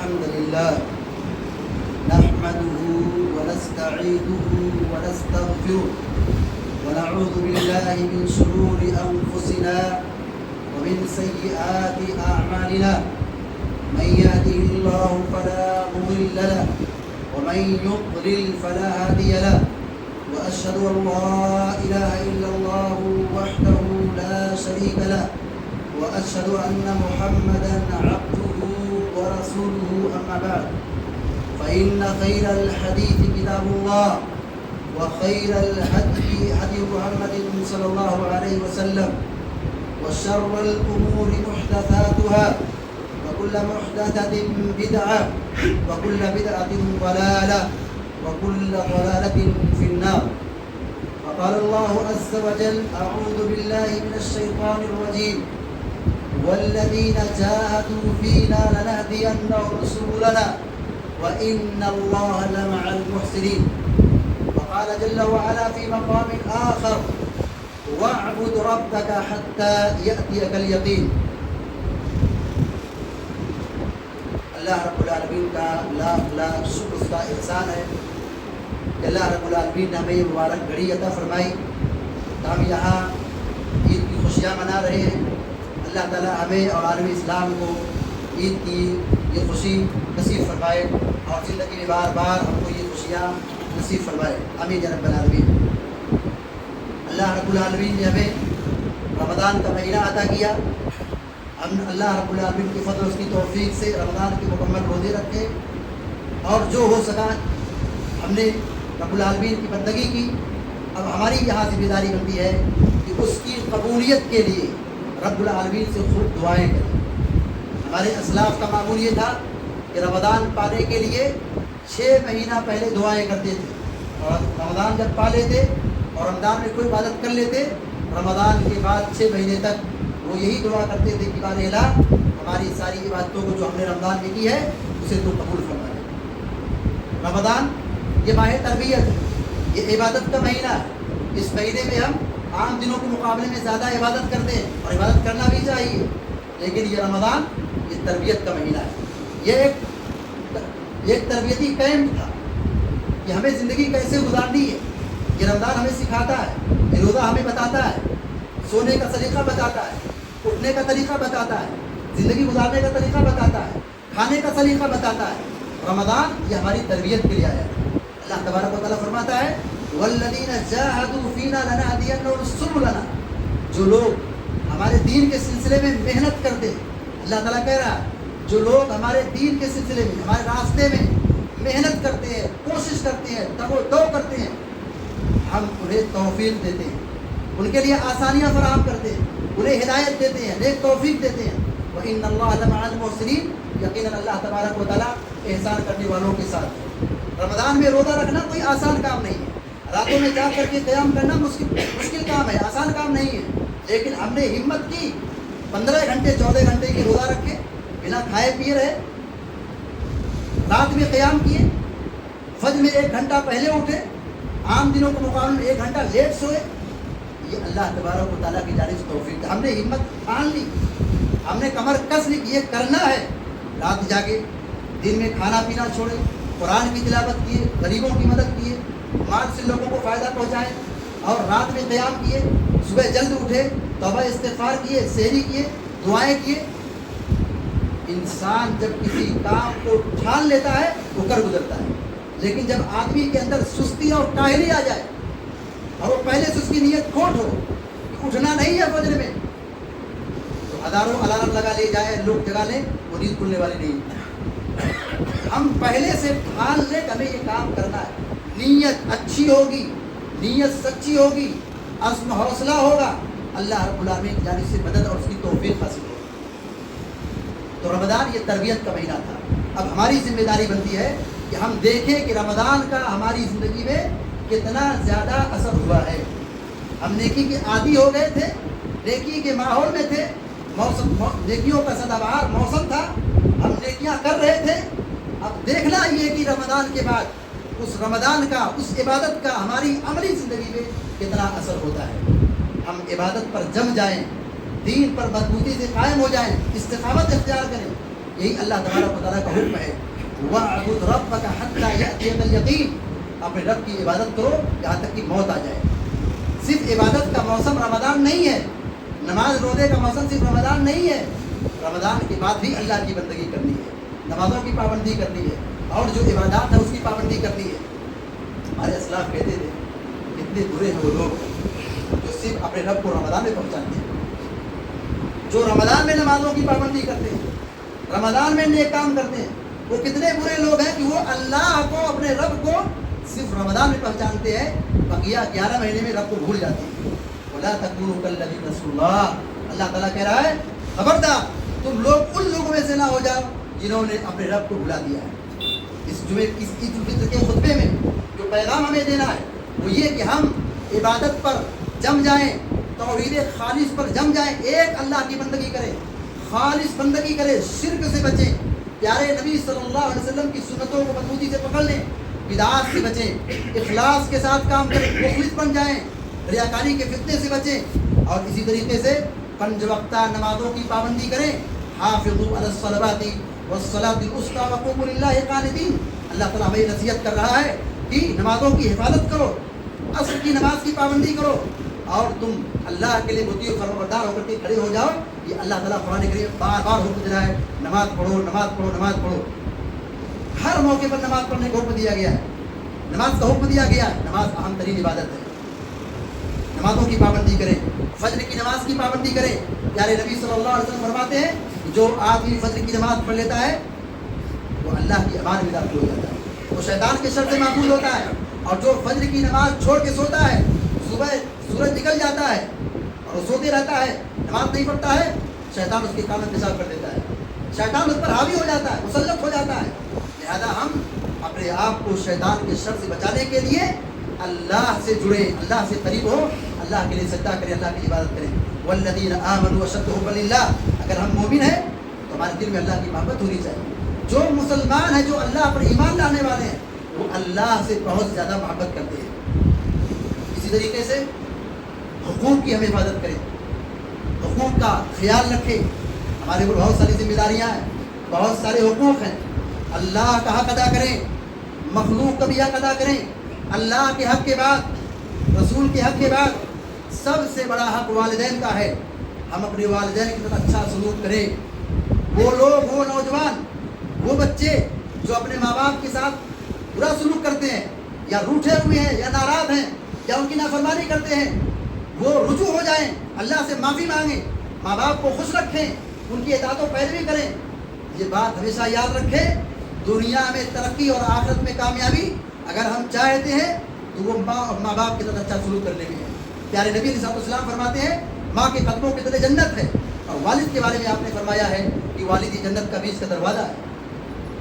الحمد لله نحمده ونستعينه ونستغفره ونعوذ بالله من شرور أنفسنا ومن سيئات أعمالنا من يهده الله فلا مضل له ومن يضلل فلا هادي له وأشهد أن لا إله إلا الله وحده لا شريك له وأشهد أن محمدا عبده ورسوله أما بعد فإن خير الحديث كتاب الله وخير الهدي هدي محمد صلى الله عليه وسلم وشر الأمور محدثاتها وكل محدثة بدعة وكل بدعة ضلالة وكل ضلالة في النار. وقال الله عز وجل أعوذ بالله من الشيطان الرجيم والذين جاهدوا فينا لنهدينهم سبلنا وإن الله لمع المحسنين. وقال جل وعلا في مقام آخر واعبد ربك حتى يأتيك اليقين. اللہ رب العالمین کا لاکھ لاکھ شکر اس کا احسان ہے کہ اللہ رب العالمین نے ہمیں یہ مبارک گھڑی عطا فرمائی تو ہم یہاں عید کی خوشیاں منا رہے ہیں. اللہ تعالیٰ ہمیں اور عالم اسلام کو عید کی یہ خوشی نصیب فرمائے اور زندگی میں بار بار ہم کو یہ خوشیاں نصیب فرمائے. آمین یا رب العالمین. اللہ رب العالمین نے ہمیں رمضان کا مہینہ عطا کیا. ہم اللہ رب العالمین کی فضل اس کی توفیق سے رمضان کے مکمل روزے رکھے اور جو ہو سکا ہم نے رب العالمین کی بندگی کی. اب ہماری یہاں ذمہ داری بنتی ہے کہ اس کی قبولیت کے لیے رب العالمین سے خوب دعائیں کریں. ہمارے اسلاف کا معمول یہ تھا کہ رمضان پانے کے لیے 6 مہینہ پہلے دعائیں کرتے تھے اور رمضان جب پا لیتے اور رمضان میں کوئی عبادت کر لیتے رمضان کے بعد 6 مہینے تک وہ یہی دعا کرتے تھے کہ بار الہ ہماری ساری عبادتوں کو جو ہم نے رمضان میں کی ہے اسے تو قبول فرما لے. رمضان یہ ماہ تربیت ہے, یہ عبادت کا مہینہ ہے. اس مہینے میں ہم عام دنوں کے مقابلے میں زیادہ عبادت کرتے ہیں اور عبادت کرنا بھی چاہیے, لیکن یہ رمضان یہ تربیت کا مہینہ ہے. یہ ایک تربیتی کیمپ تھا کہ ہمیں زندگی کیسے گزارنی ہے. یہ رمضان ہمیں سکھاتا ہے, یہ روزہ ہمیں بتاتا ہے, سونے کا طریقہ بتاتا ہے, اٹھنے کا طریقہ بتاتا ہے, زندگی گزارنے کا طریقہ بتاتا ہے, کھانے کا طریقہ بتاتا ہے. رمضان یہ ہماری تربیت کے لیے آیا ہے. اللہ تبارک و تعالیٰ فرماتا ہے والذین جاہدوا فینا لنہدینہم سبلنا. جو لوگ ہمارے دین کے سلسلے میں محنت کرتے, اللہ تعالیٰ کہہ رہا ہے جو لوگ ہمارے دین کے سلسلے میں ہمارے راستے میں محنت کرتے ہیں, کوشش کرتے ہیں, تگ و دو کرتے ہیں, ہم انہیں توفیق دیتے ہیں, ان کے لیے آسانیاں فراہم کرتے ہیں, انہیں ہدایت دیتے ہیں, نیک توفیق دیتے ہیں. وَإِنَّ اللَّهَ لَمَعَ الْمُحْسِنِينَ. یقیناً اللہ تبارک و تعالیٰ احسان کرنے والوں کے ساتھ ہے. رمضان میں روزہ رکھنا کوئی آسان کام نہیں ہے. راتوں میں جا کر کے قیام کرنا مشکل کام ہے, آسان کام نہیں ہے. لیکن ہم نے ہمت کی 15 گھنٹے 14 گھنٹے کی روزہ رکھے, بنا کھائے پیے رہے, رات میں قیام کیے, فجر میں 1 گھنٹہ پہلے اٹھے, عام دنوں کے مقابلے میں 1 گھنٹہ لیٹ سوئے. یہ اللہ تبارک و تعالیٰ کی جانب سے توفیق ہے. ہم نے ہمت ٹھان لی, ہم نے کمر کس لی کہ یہ کرنا ہے. رات جاگے, دن میں کھانا پینا چھوڑے, قرآن کی تلاوت کیے, غریبوں کی مدد کیے, مال سے لوگوں کو فائدہ پہنچائے, اور رات میں قیام کیے, صبح جلد اٹھے, توبہ استغفار کیے, سحری کیے, دعائیں کیے. انسان جب کسی کام کو ٹھان لیتا ہے وہ کر گزرتا ہے. لیکن جب آدمی کے اندر سستی اور کاہلی آ جائے اور وہ پہلے سے اس کی نیت کھوٹ ہو کہ اٹھنا نہیں ہے فجر میں, تو ہزاروں الارم لگا لے جائے, لوگ جگا لیں, وہ نیند کھلنے والی نہیں. ہم پہلے سے ٹھان لیں کہ ہمیں یہ کام کرنا ہے, نیت اچھی ہوگی, نیت سچی ہوگی, عزم حوصلہ ہوگا, اللہ رب العالمین کی جانب سے مدد اور اس کی توفیق حاصل ہوگی. تو رمضان یہ تربیت کا مہینہ تھا. اب ہماری ذمہ داری بنتی ہے کہ ہم دیکھیں کہ رمضان کا ہماری زندگی میں کتنا زیادہ اثر ہوا ہے. ہم نیکی کے عادی ہو گئے تھے, نیکی کے ماحول میں تھے, نیکیوں کا سدا بہار موسم تھا, ہم نیکیاں کر رہے تھے. اب دیکھنا یہ کہ رمضان کے بعد اس رمضان کا, اس عبادت کا ہماری عملی زندگی میں کتنا اثر ہوتا ہے. ہم عبادت پر جم جائیں, دین پر مضبوطی سے قائم ہو جائیں, استقامت اختیار کریں, یہی اللہ تبارک و تعالیٰ کا حکم ہے، وَاعْبُدْ رَبَّكَ حَتَّىٰ يَأْتِيَكَ الْيَقِينُ، اپنے رب کی عبادت کرو یہاں تک کہ موت آ جائے۔ صرف عبادت کا موسم رمضان نہیں ہے، نماز روزے کا موسم صرف رمضان نہیں ہے، رمضان کے بعد بھی اللہ کی بندگی کرنی ہے، نمازوں کی پابندی کرنی ہے، اور جو عبادات ہے اس کی پابندی کرنی ہے۔ ہمارے اسلاف کہتے تھے کتنے برے ہیں وہ لوگ جو صرف اپنے رب کو رمضان میں پہنچاتے ہیں، جو رمضان میں نمازوں کی پابندی کرتے ہیں، رمضان میں نیک کام کرتے ہیں، وہ کتنے برے لوگ ہیں کہ وہ اللہ کو، اپنے رب کو صرف رمضان میں پہچانتے ہیں، بقیہ 11 مہینے میں رب کو بھول جاتے ہیں۔ وَلَا تَكُونُوا كَالَّذِينَ نَسُوا اللَّهَ، اللہ تعالیٰ کہہ رہا ہے خبردار تم لوگ ان لوگوں میں سے نہ ہو جاؤ جنہوں نے اپنے رب کو بھلا دیا ہے۔ اس جمعے اس عید الفطر کے خطبے میں جو پیغام ہمیں دینا ہے وہ یہ کہ ہم عبادت پر جم جائیں، توحید خالص پر جم جائیں، ایک اللہ کی بندگی کریں، خالص بندگی کریں، شرک سے بچیں، پیارے نبی صلی اللہ علیہ وسلم کی سنتوں کو مضبوطی سے پکڑ لیں، بدعات سے بچیں، اخلاص کے ساتھ کام کریں، مخلص بن جائیں، ریاکاری کے فتنے سے بچیں، اور اسی طریقے سے 5 وقتہ نمازوں کی پابندی کریں۔ حافظوا علی الصلوات والصلاۃ الوسطی وقوموا للہ قانتین، اللہ تعالیٰ ہمیں نصیحت کر رہا ہے کہ نمازوں کی حفاظت کرو، عصر کی نماز کی پابندی کرو، اور تم اللہ کے لیے مطیع و فرمانبردار ہو کر کے کھڑے ہو جاؤ۔ یہ اللہ تعالیٰ قرآن کریم بار بار حکم دے رہا ہے، نماز پڑھو، نماز پڑھو، نماز پڑھو۔ ہر موقع پر نماز پڑھنے کا حکم دیا گیا ہے، نماز کا حکم دیا گیا ہے، نماز اہم ترین عبادت ہے، نمازوں کی پابندی کریں، فجر کی نماز کی پابندی کریں۔ پیارے نبی صلی اللہ علیہ وسلم فرماتے ہیں جو آدمی فجر کی نماز پڑھ لیتا ہے وہ اللہ کی امان میں داخل ہو جاتا ہے، وہ شیطان کے شر سے محفوظ ہوتا ہے، اور جو فجر کی نماز چھوڑ کے سوتا ہے، صبح سورج نکل جاتا ہے اور وہ سوتے رہتا ہے، نماز نہیں پڑھتا ہے، شیطان اس کے کان میں پیشاب کر دیتا ہے، شیطان اس پر حاوی ہو جاتا ہے، مسلط ہو جاتا ہے۔ لہذا ہم اپنے آپ کو شیطان کے شر سے بچانے کے لیے اللہ سے جڑیں، اللہ سے قریب ہو، اللہ کے لیے سجدہ کریں، اللہ کی عبادت کریں۔ والذین آمنوا اشد حبا للہ، اگر ہم مومن ہیں تو ہمارے دل میں اللہ کی محبت ہونی چاہیے۔ جو مسلمان ہیں، جو اللہ پر ایمان لانے والے ہیں، وہ اللہ سے بہت زیادہ محبت کرتے ہیں۔ اسی طریقے سے حقوق کی ہم حفاظت کریں، حقوق کا خیال رکھیں، ہمارے اوپر بہت ساری ذمہ داریاں ہیں، بہت سارے حقوق ہیں، اللہ کا حق ادا کریں، مخلوق کا بھی حق ادا کریں۔ اللہ کے حق کے بعد، رسول کے حق کے بعد سب سے بڑا حق والدین کا ہے، ہم اپنے والدین کے ساتھ اچھا سلوک کریں۔ وہ لوگ، وہ نوجوان، وہ بچے جو اپنے ماں باپ کے ساتھ برا سلوک کرتے ہیں، یا روٹھے ہوئے ہیں، یا ناراض ہیں، یا ان کی نافرمانی کرتے ہیں، وہ رجوع ہو جائیں، اللہ سے معافی مانگیں، ماں باپ کو خوش رکھیں، ان کی اطاعت و پیروی کریں۔ یہ بات ہمیشہ یاد رکھیں، دنیا میں ترقی اور آخرت میں کامیابی اگر ہم چاہتے ہیں تو وہ ماں باپ کے ساتھ اچھا سلوک کرنے میں ہے۔ پیارے نبی علیہ السلام فرماتے ہیں ماں کے قدموں کے تلے جنت ہے، اور والد کے بارے میں آپ نے فرمایا ہے کہ والد ہی جنت کا بیچ کا دروازہ ہے۔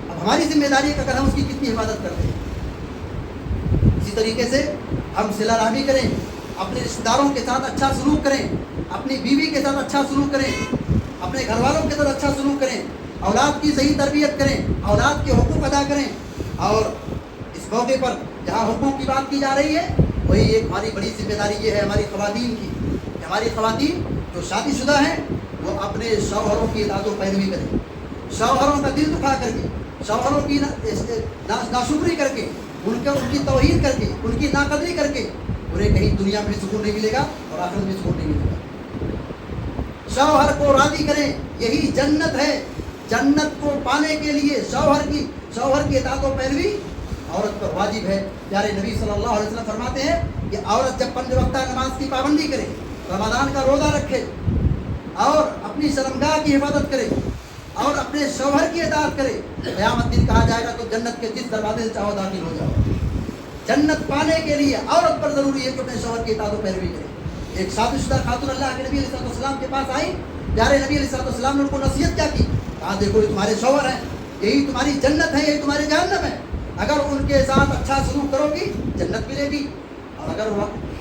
اب ہماری ذمہ داری ہے کہ اگر ہم اس کی کتنی حفاظت کرتے ہیں۔ اسی طریقے سے ہم صلہ رحمی کریں، اپنے رشتہ داروں کے ساتھ اچھا سلوک کریں، اپنی بیوی کے ساتھ اچھا سلوک کریں، اپنے گھر والوں کے ساتھ اچھا سلوک کریں، اولاد کی صحیح تربیت کریں، اولاد کے حقوق ادا کریں۔ اور اس موقع پر جہاں حقوق کی بات کی جا رہی ہے، وہی ایک ہماری بڑی ذمہ داری یہ ہے ہماری خواتین کی، کہ ہماری خواتین جو شادی شدہ ہیں وہ اپنے شوہروں کی اطاعت و پیروی کریں، شوہروں کا دل دکھا کر کے، شوہروں کی ناشکری کر کے، ان کی توہین کر کے، ان کی ناقدری کر کے انہیں کہیں دنیا میں بھی سکون نہیں ملے گا اور آخرت میں سکون نہیں ملے گا۔ شوہر کو راضی کریں، یہی جنت ہے۔ جنت کو پانے کے لیے شوہر کی اطاعت و پیروی عورت پر واجب ہے۔ پیارے نبی صلی اللہ علیہ وسلم فرماتے ہیں کہ عورت جب 5 وقتہ نماز کی پابندی کرے، رمضان کا روزہ رکھے، اور اپنی شرمگاہ کی حفاظت کرے، اور اپنے شوہر کی اطاعت کرے، قیامت دن کہا جائے گا تو جنت کے جس دروازے سے چاہو داخل ہو جاؤ۔ جنت پانے کے لیے عورت پر ضروری ہے کہ اپنے شوہر کی اطاعت و پیروی کرے۔ ایک شادی شدہ خاتون اللہ کے نبی علیہ السلام کے پاس آئی، پیارے نبی علیہ السلام نے ان کو نصیحت کیا کی؟ کہا دیکھو یہ تمہارے شوہر ہیں، یہی تمہاری جنت ہے، یہی تمہارے جہنم ہے۔ اگر ان کے ساتھ اچھا سلوک کرو گی جنت ملے گی، اور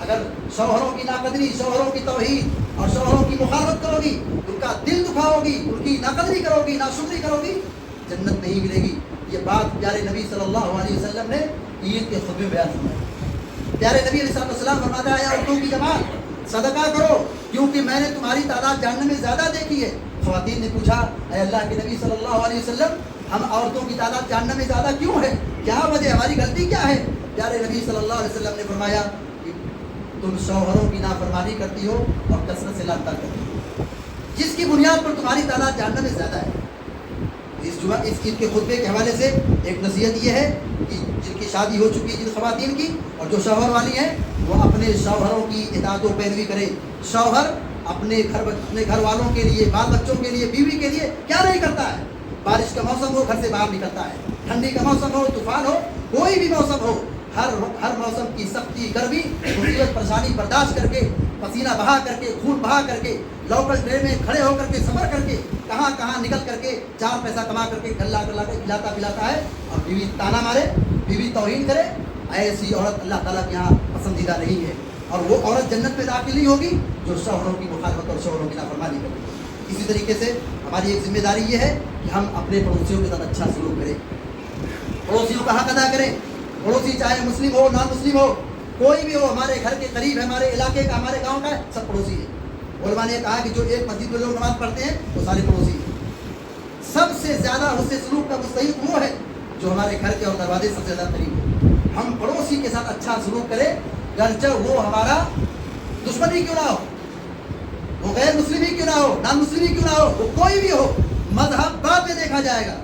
اگر شوہروں کی ناقدری، شوہروں کی توہین اور شوہروں کی مخالفت کرو گی، ان کا دل دکھاؤ گی، ان کی ناقدری کرو گی، ناشکری کرو گی، جنت نہیں ملے گی۔ یہ بات پیارے نبی صلی اللہ علیہ وسلم نے عید کے خطبے میں بیان فرمائی۔ پیارے نبی علیہ السلام فرماتا ہے عورتوں کی جماعت صدقہ کرو، کیونکہ میں نے تمہاری تعداد جہنم میں زیادہ دیکھی ہے، خواتین نے پوچھا اے اللہ کے نبی صلی اللہ علیہ وسلم ہم عورتوں کی تعداد جہنم میں زیادہ کیوں ہے؟ کیا وجہ، ہماری غلطی کیا ہے؟ پیارے نبی صلی اللہ علیہ وسلم نے فرمایا کہ تم شوہروں کی نافرمانی کرتی ہو اور کثرت سے لانتا کرتی ہو، جس کی بنیاد پر تمہاری تعداد جہنم میں زیادہ ہے۔ اس عید کے خطبے کے حوالے سے ایک نصیحت یہ ہے کہ جن کی شادی ہو چکی ہے، جن خواتین کی اور جو شوہر والی ہیں، وہ اپنے شوہروں کی اطاعت و پیروی کرے۔ شوہر اپنے گھر والوں کے لیے، بال بچوں کے لیے، بیوی کے لیے کیا نہیں کرتا ہے؟ بارش کا موسم ہو گھر سے باہر نکلتا ہے، ٹھنڈی کا موسم ہو، طوفان ہو، کوئی بھی موسم ہو، ہر موسم کی سختی، گرمی، مصیبت، پریشانی برداشت کر کے، پسینہ بہا کر کے، خون بہا کر کے، لوکل ٹرین میں کھڑے ہو کر کے، سفر کر کے، کہاں نکل کر کے 4 پیسہ کما کر کے گھر لا کے کھلاتا پلاتا ہے، اور بیوی تانا مارے، بیوی توہین کرے، ایسی عورت اللہ تعالیٰ کے یہاں پسندیدہ نہیں ہے۔ اور وہ عورت جنت میں داخل نہیں ہوگی جو شوہروں کی مخالفت اور شوہروں کی نافرمانی کرے۔ اسی طریقے سے ہماری ایک ذمہ داری یہ ہے کہ ہم اپنے پڑوسیوں کے ساتھ اچھا سلوک کریں، پڑوسیوں کا حق ادا کریں۔ پڑوسی چاہے مسلم ہو، نان مسلم ہو، کوئی بھی ہو، ہمارے گھر کے قریب ہے، ہمارے علاقے کا، ہمارے گاؤں کا ہے، سب پڑوسی ہے۔ علماء نے کہا کہ جو ایک مسجد میں لوگ نماز پڑھتے ہیں وہ سارے پڑوسی ہیں۔ سب سے زیادہ حسن سلوک کا مستحق وہ ہے جو ہمارے گھر کے اور دروازے سب سے زیادہ قریب ہو۔ ہم پڑوسی کے ساتھ اچھا سلوک کریں، گرچہ وہ ہمارا دشمن ہی کیوں نہ ہو، وہ غیر مسلم ہی کیوں نہ ہو، نان مسلم ہی کیوں نہ ہو، وہ کوئی بھی ہو، مذہب بعد میں دیکھا جائے گا۔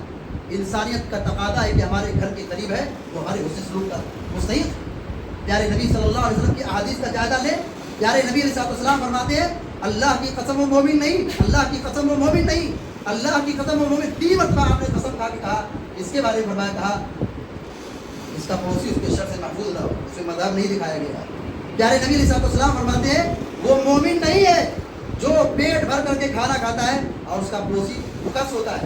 انسانیت کا تقاضا ہے کہ ہمارے گھر کے قریب ہے وہ ہمارے حسن سلوک کا مستحق۔ پیارے نبی صلی اللہ علیہ وسلم کی احادیث کا جائزہ لیں۔ پیارے نبی علیہ السلام فرماتے ہیں اللہ کی قسم و مومن نہیں، اللہ کی قسم و مومن نہیں، اللہ کی قسم و مومن 3 مرتبہ آپ نے قسم کھا کے کہا۔ اس کے بارے میں فرمایا، کہا اس کا پڑوسی اس کے شر سے محفوظ رہو، اسے مذہب نہیں دکھایا گیا۔ پیارے نبی علیہ السلام فرماتے ہیں وہ مومن نہیں ہے جو پیٹ بھر کر کے کھانا کھاتا ہے اور اس کا پڑوسی بھوکا سوتا ہے،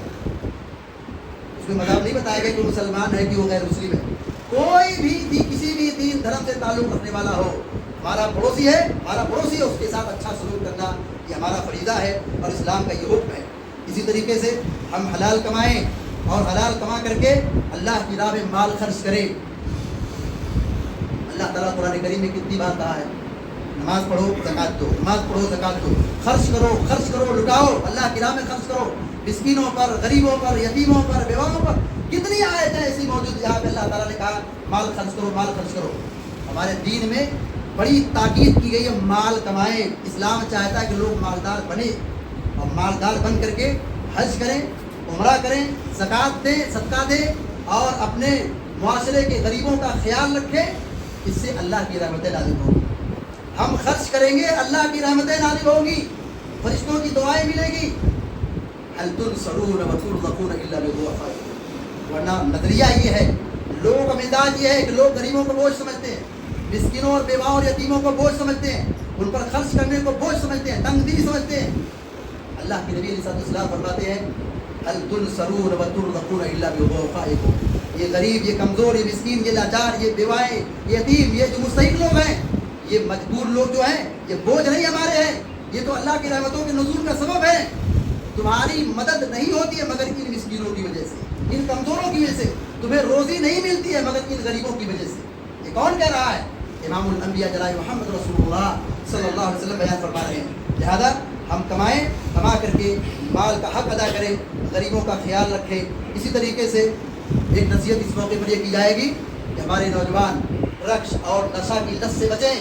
اس میں مذہب نہیں بتایا گیا کہ وہ مسلمان ہے کہ وہ غیر مسلم ہے۔ کوئی بھی کسی بھی دین دھرم سے تعلق رکھنے والا ہو، ہمارا پڑوسی ہے، ہمارا پڑوسی ہے، اس کے ساتھ اچھا سلوک کرنا یہ ہمارا فریضہ ہے اور اسلام کا یہ حکم ہے۔ اسی طریقے سے ہم حلال کمائیں اور حلال کما کر کے اللہ کی راہ میں مال خرچ کریں۔ اللہ تعالیٰ قرآن کریم میں کتنی بار کہا ہے نماز پڑھو زکوٰۃ دو، نماز پڑھو زکوٰۃ دو، خرچ کرو لٹاؤ، اللہ کی راہ میں خرچ کرو، مسکینوں پر، غریبوں پر، یتیموں پر، بیواؤں پر۔ کتنی آیتیں ایسی موجود جہاں پہ اللہ تعالیٰ نے کہا مال خرچ کرو، مال خرچ کرو۔ ہمارے دین میں بڑی تاکید کی گئی ہے مال کمائیں۔ اسلام چاہتا ہے کہ لوگ مالدار بنے اور مالدار بن کر کے حج کریں، عمرہ کریں، زکوٰۃ دیں، صدقہ دیں اور اپنے معاشرے کے غریبوں کا خیال رکھیں۔ اس سے اللہ کی رحمتیں نازل ہوں گی۔ ہم خرچ کریں گے، اللہ کی رحمتیں نازل ہوں گی، فرشتوں کی دعائیں ملے گی۔ هل تنصرون وترزقون الا بضعفائكم۔ ورنہ نظریہ یہ ہے، لوگوں کا مزاج یہ ہے کہ لوگ غریبوں کو بوجھ سمجھتے ہیں، مسکینوں اور بیواؤں اور یتیموں کو بوجھ سمجھتے ہیں، ان پر خرچ کرنے کو بوجھ سمجھتے ہیں، تنگ دلی سمجھتے ہیں۔ اللہ کے نبی علیہ السلام فرماتے ہیں هل تنصرون وترزقون الا بضعفائكم۔ یہ غریب، یہ کمزور، یہ مسکین، یہ لاچار، یہ بیوائیں، یہ یتیم، یہ جو مستحق لوگ ہیں، یہ مجبور لوگ جو ہیں، یہ بوجھ نہیں ہمارے ہیں، یہ تو اللہ کی رحمتوں کے نزول کا سبب ہے۔ تمہاری مدد نہیں ہوتی ہے مگر ان مسکینوں کی وجہ سے، ان کمزوروں کی وجہ سے، تمہیں روزی نہیں ملتی ہے مگر ان غریبوں کی وجہ سے۔ یہ کون کہہ رہا ہے؟ امام الانبیاء جناب محمد رسول اللہ صلی اللہ علیہ وسلم بیان فرما رہے ہیں۔ لہذا ہم کمائیں، کما کر کے مال کا حق ادا کریں، غریبوں کا خیال رکھیں۔ اسی طریقے سے ایک نصیحت اس موقع پر یہ کی جائے گی کہ ہمارے نوجوان رقص اور نشہ کی لت سے بچیں۔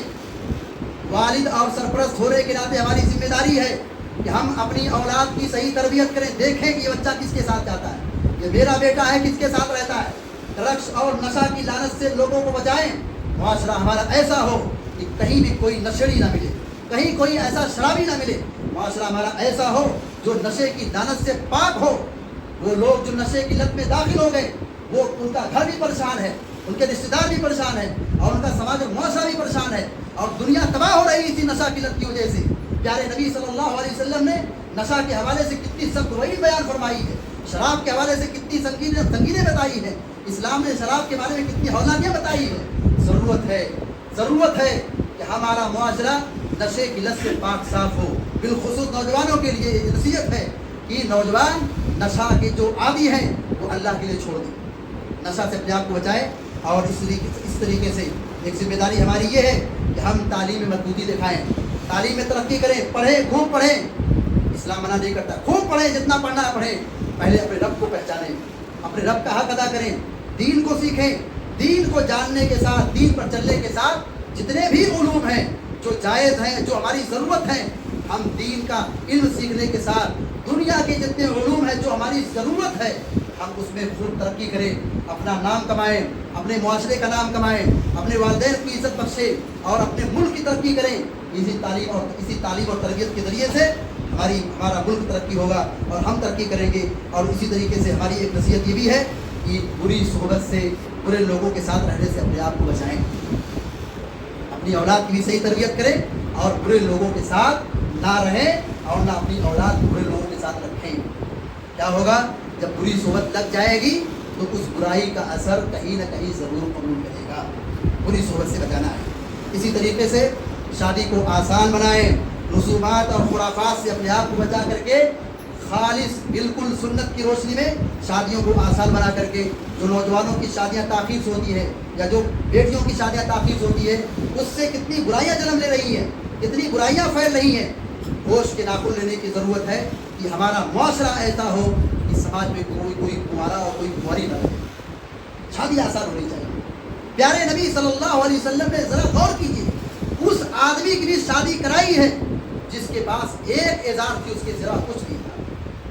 والد اور سرپرست ہونے کے ناطے ہماری ذمہ داری ہے کہ ہم اپنی اولاد کی صحیح تربیت کریں، دیکھیں کہ یہ بچہ کس کے ساتھ جاتا ہے، یہ میرا بیٹا ہے کس کے ساتھ رہتا ہے۔ رقص اور نشہ کی لعنت سے لوگوں کو بچائیں۔ معاشرہ ہمارا ایسا ہو کہ کہیں بھی کوئی نشیڑی نہ ملے، کہیں کوئی ایسا شرابی نہ ملے۔ معاشرہ ہمارا ایسا ہو جو نشے کی لعنت سے پاک ہو۔ وہ لوگ جو نشے کی لت میں داخل ہو گئے، وہ ان کا گھر بھی پریشان ہے، ان کے رشتے دار بھی پریشان ہے اور ان کا سماج اور معاشرہ بھی پریشان ہے، اور دنیا تباہ ہو رہی تھی نشہ کی لت کی وجہ سے۔ پیارے نبی صلی اللہ علیہ وسلم نے نشہ کے حوالے سے کتنی سخت وعید بیان فرمائی ہے، شراب کے حوالے سے کتنی سنگینیں بتائی ہیں، اسلام نے شراب کے بارے میں کتنی ہولناکیاں بتائی ہیں۔ ضرورت ہے کہ ہمارا معاشرہ نشے کی لت سے پاک صاف ہو۔ بالخصوص نوجوانوں کے لیے یہ نصیحت ہے کہ نوجوان نشہ کے جو عادی ہیں وہ اللہ کے لیے چھوڑ دیں، نشہ سے اپنے آپ کو بچائیں۔ اور اس طریقے سے ایک ذمہ داری ہماری یہ ہے کہ ہم تعلیم میں مضبوطی دکھائیں، تعلیم میں ترقی کریں، پڑھیں، خوب پڑھیں۔ اسلام منع نہیں کرتا. خوب پڑھیں, جتنا پڑھنا ہے پڑھیں. پہلے اپنے رب کو پہچانیں, اپنے رب کا حق ادا کریں, دین کو سیکھیں. دین کو جاننے کے ساتھ, دین پر چلنے کے ساتھ جتنے بھی علوم ہیں جو جائز ہیں, جو ہماری ضرورت ہے, ہم دین کا علم سیکھنے کے ساتھ دنیا کے جتنے علوم ہیں جو ہماری ضرورت ہے, ہم اس میں خوب ترقی کریں, اپنا نام کمائیں, اپنے معاشرے کا نام کمائیں, اپنے والدین کی عزت بخشیں اور اپنے ملک کی ترقی کریں. اسی تعلیم اور تربیت کے ذریعے سے ہمارا ملک ترقی ہوگا اور ہم ترقی کریں گے. اور اسی طریقے سے ہماری ایک نصیحت یہ بھی ہے کہ بری صحبت سے, برے لوگوں کے ساتھ رہنے سے اپنے آپ کو بچائیں. اپنی اولاد کی بھی صحیح تربیت کریں اور برے لوگوں کے ساتھ نہ رہیں اور نہ اپنی اولاد برے لوگوں کے ساتھ رکھیں. کیا ہوگا, جب بری صحبت لگ جائے گی تو اس برائی کا اثر کہیں نہ کہیں ضرور قبول کرے گا. بری صحبت سے بچانا ہے. اسی طریقے سے شادی کو آسان بنائیں, رسومات اور خرافات سے اپنے آپ کو بچا کر کے خالص بالکل سنت کی روشنی میں شادیوں کو آسان بنا کر کے, جو نوجوانوں کی شادیاں تاخیر سے ہوتی ہیں یا جو بیٹیوں کی شادیاں تاخیر سے ہوتی ہے, اس سے کتنی برائیاں جنم لے رہی ہیں, کتنی برائیاں پھیل رہی ہیں. ہوش کے ناخن لینے کی ضرورت ہے کہ ہمارا معاشرہ ایسا ہو کہ سماج میں کوئی کنوارا اور کوئی کنواری نہ رہے. شادی آسان ہونی چاہیے. پیارے نبی صلی اللہ علیہ وسلم نے ذرا غور کیجیے, اس آدمی کی بھی شادی کرائی ہے جس کے پاس ایک اعزار تھی, اس کے سوا کچھ نہیں تھا.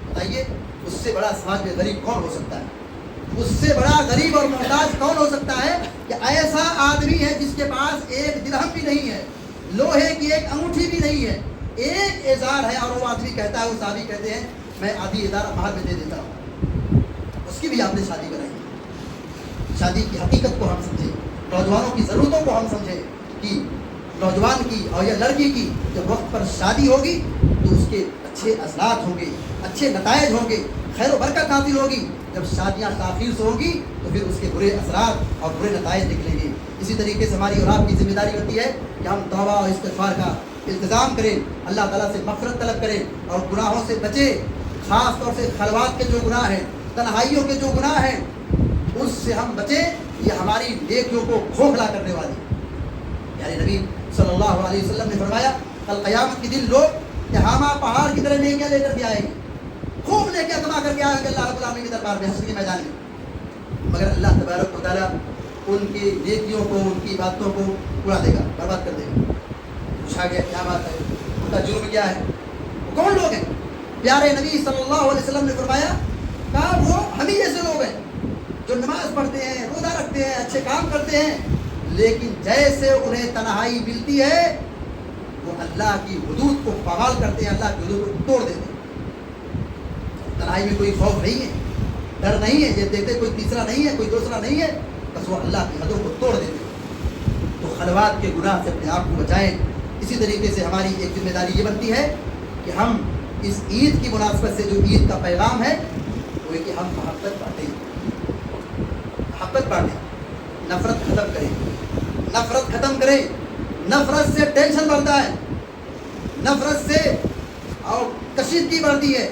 بتائیے, اس سے بڑا سماج میں غریب کون ہو سکتا ہے؟ اس سے بڑا غریب اور محتاج کون ہو سکتا ہے کہ ایسا آدمی ہے جس کے پاس ایک درہم بھی نہیں ہے, لوہے کی ایک انگوٹھی بھی نہیں ہے, ایک اعزار ہے, اور وہ آدمی کہتا ہے, وہ صحابی کہتے ہیں میں آدھی اعزار مہر میں دے دیتا ہوں. اس کی بھی آپ نے شادی کرائی. شادی کی حقیقت کو ہم سمجھیں, نوجوانوں کی ضرورتوں کو ہم سمجھیں کہ نوجوان کی اور یا لڑکی کی جب وقت پر شادی ہوگی تو اس کے اچھے اثرات ہوں گے, اچھے نتائج ہوں گے, خیر و برکت حاصل ہوگی. جب شادیاں تاخیر سے ہوگی تو پھر اس کے برے اثرات اور برے نتائج نکلیں گے. اسی طریقے سے ہماری اور آپ کی ذمہ داری ہوتی ہے کہ ہم توبہ اور استغفار کا التزام کریں, اللہ تعالیٰ سے مغفرت طلب کریں اور گناہوں سے بچیں. خاص طور سے خلوات کے جو گناہ ہیں, تنہائیوں کے جو گناہ ہیں, اس سے ہم بچیں. یہ ہماری نیکیوں کو کھوکھلا کرنے والی. یعنی نبی صلی اللہ علیہ وسلم نے فرمایا کل قیامت کے دن لوگ تہامہ پہاڑ کی طرح نیکیاں لے کر کے آئیں گے, خوب نیکیاں کما کر کے آئیں گے اللہ رب العالمین کے دربار میں, حشر کے میدان میں. مگر اللہ تبارک و تعالیٰ ان کی نیکیوں کو, ان کی باتوں کو اڑا دے گا, برباد کر دے گا. پوچھا گیا کیا بات ہے, ان کا جرم کیا ہے, وہ کون لوگ ہیں؟ پیارے نبی صلی اللہ علیہ وسلم نے فرمایا کہا وہ ہم ہی جیسے لوگ ہیں جو نماز پڑھتے ہیں, روزہ رکھتے ہیں, اچھے کام کرتے ہیں, لیکن جیسے انہیں تنہائی ملتی ہے وہ اللہ کی حدود کو پامال کرتے ہیں, اللہ کی حدود کو توڑ دیتے ہیں. تنہائی میں کوئی خوف نہیں ہے, ڈر نہیں ہے, یہ دیکھتے کوئی تیسرا نہیں ہے, کوئی دوسرا نہیں ہے, بس وہ اللہ کی حدوں کو توڑ دیتے ہیں. تو خلوات کے گناہ سے اپنے آپ کو بچائیں. اسی طریقے سے ہماری ایک ذمہ داری یہ بنتی ہے کہ ہم اس عید کی مناسبت سے جو عید کا پیغام ہے وہ ہے کہ ہم محبت بانٹیں, نفرت ختم کریں, نفرت ختم کریں. نفرت سے ٹینشن بڑھتا ہے, نفرت سے اور کشیدگی بڑھتی ہے,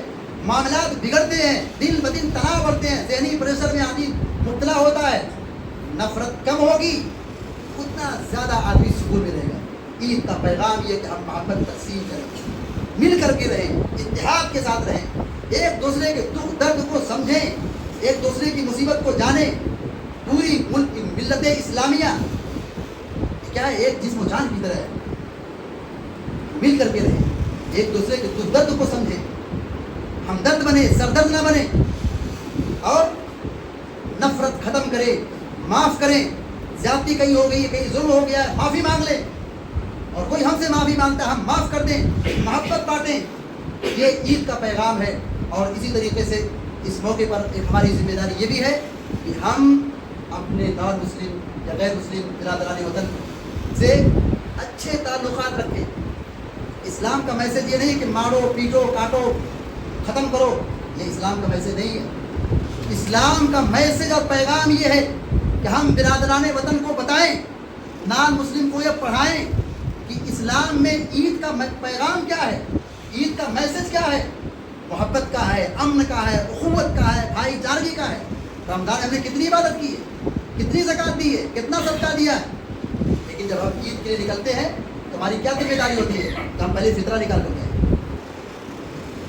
معاملات بگڑتے ہیں, دن بدن تناؤ بڑھتے ہیں, ذہنی پریشر میں آدمی مبتلا ہوتا ہے. نفرت کم ہوگی اتنا زیادہ آدمی سکون میں رہے گا. عید کا پیغام یہ کہ ہم محبت تقسیم کریں, مل کر کے رہیں, اتحاد کے ساتھ رہیں, ایک دوسرے کے دکھ درد کو سمجھیں, ایک دوسرے کی مصیبت کو جانیں. پوری ملک کی ملت اسلامیہ کیا ہے, ایک جسم و جان کی طرح ہے. مل کر کے رہیں, ایک دوسرے کے دکھ درد کو سمجھیں, ہمدرد بنے, سردرد نہ بنے, اور نفرت ختم کریں, معاف کریں. زیادتی کہیں ہو گئی ہے, کہیں ظلم ہو گیا ہے, معافی مانگ لیں, اور کوئی ہم سے معافی مانگتا ہے ہم معاف کر دیں, محبت بانٹیں. یہ عید کا پیغام ہے. اور اسی طریقے سے اس موقع پر ایک ہماری ذمہ داری یہ بھی ہے کہ ہم اپنے نان مسلم یا غیر مسلم برادران وطن سے اچھے تعلقات رکھیں. اسلام کا میسج یہ نہیں کہ مارو, پیٹو, کاٹو, ختم کرو, یہ اسلام کا میسج نہیں ہے. اسلام کا میسج اور پیغام یہ ہے کہ ہم برادران وطن کو بتائیں, نان مسلم کو یہ پڑھائیں کہ اسلام میں عید کا پیغام کیا ہے, عید کا میسج کیا ہے. محبت کا ہے, امن کا ہے, اخوت کا ہے, بھائی چارگی کا ہے. رمضان ہم نے کتنی عبادت کی ہے, کتنی زکات دی ہے, کتنا صدقہ دیا ہے, لیکن جب ہم عید کے لیے نکلتے ہیں تو ہماری کیا ذمہ داری ہوتی ہے کہ ہم پہلے فطرہ نکال کرتے ہیں.